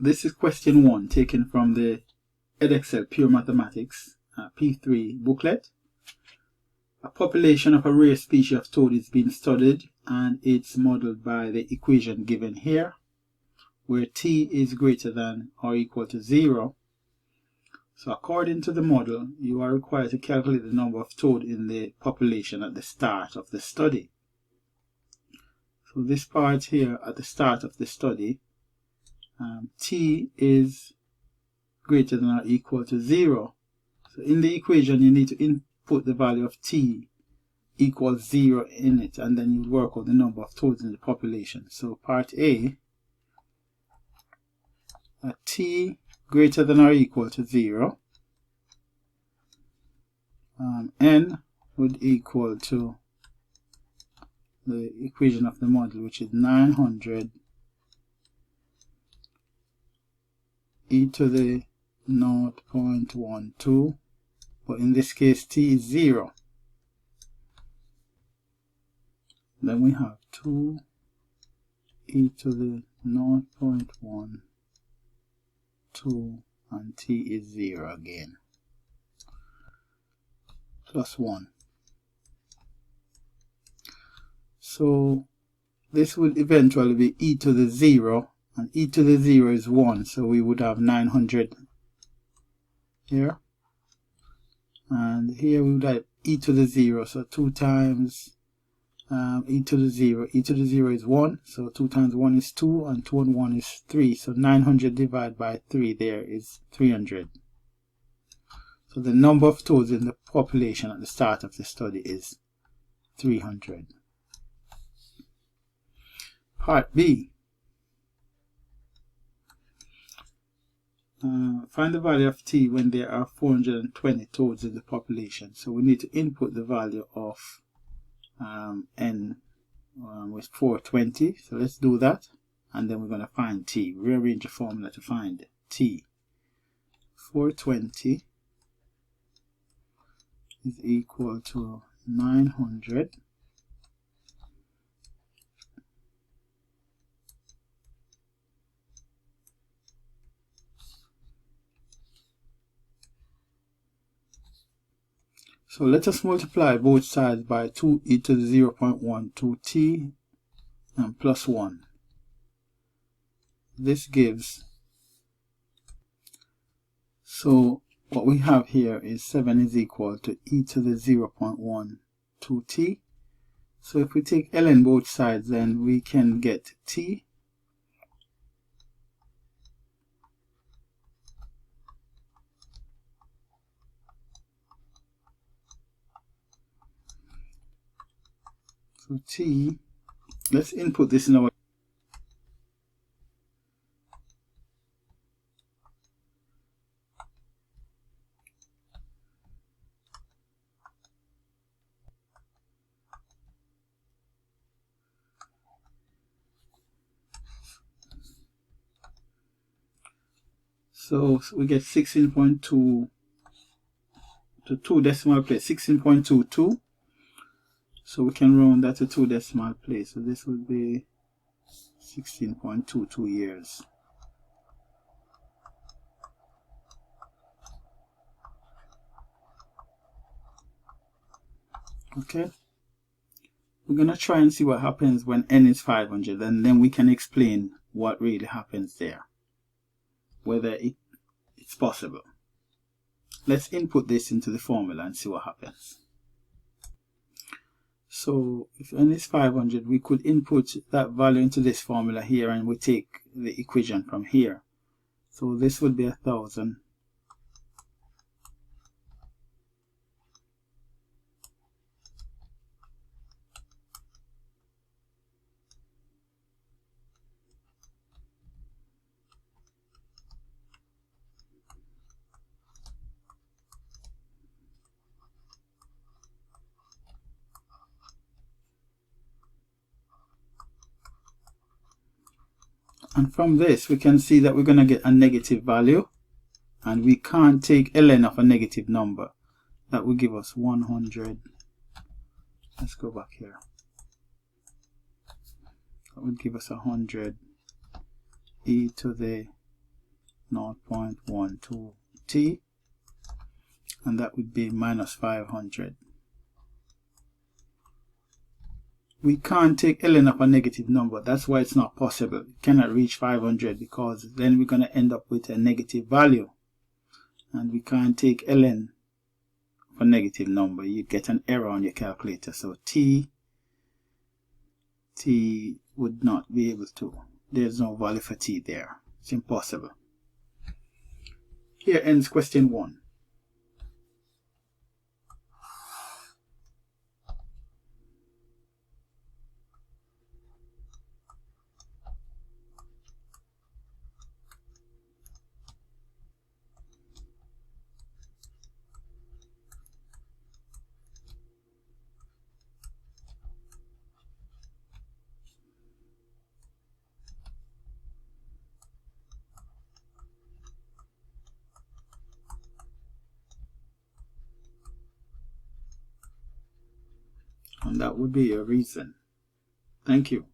this is question 1 taken from the Edexcel Pure Mathematics P3 booklet. A population of a rare species of toad is being studied, and it's modeled by the equation given here, where t is greater than or equal to 0. So according to the model, you are required to calculate the number of toad in the population at the start of the study. So this part here at the start of the study, t is greater than or equal to 0. So in the equation, you need to input the value of t equals 0 in it, and then you work out the number of toads in the population. So part A, at t greater than or equal to 0, n would equal to the equation of the model, which is 900 e to the 0.12, but in this case t is 0. Then we have 2 e to the 0.12, and t is 0 again, plus 1. So this would eventually be e to the 0, and e to the 0 is 1, so we would have 900 here, and here we would have e to the 0, so 2 times e to the 0. E to the 0 is 1, so 2 times 1 is 2, and 2 and 1 is 3, so 900 divided by 3 there is 300. So the number of toads in the population at the start of the study is 300. Part B. Find the value of t when there are 420 toads in the population. So we need to input the value of n with 420. So let's do that, and then we're going to find t. Rearrange the formula to find t. 420 is equal to 900 So let us multiply both sides by 2e to the 0.12t and plus 1. This gives, so what we have here is 7 is equal to e to the 0.12t. So if we take ln both sides, then we can get t. So t, let's input this in our so we get 16.2 to 2 decimal place, 16.22. So we can round that to 2 decimal place. So this would be 16.22 years. Okay. We're going to try and see what happens when n is 500, and then we can explain what really happens there, whether it's possible. Let's input this into the formula and see what happens. So if n is 500, we could input that value into this formula here, and we take the equation from here. So this would be 1000 and from this we can see that we're going to get a negative value, and we can't take ln of a negative number. That will give us 100. Let's go back here. That would give us 100 e to the 0.12t, and that would be minus 500. We can't take ln of a negative number. That's why it's not possible. It cannot reach 500 because then we're going to end up with a negative value. And we can't take ln of a negative number. You get an error on your calculator. So t would not be able to. There's no value for t there. It's impossible. Here ends question 1. And that would be your reason. Thank you.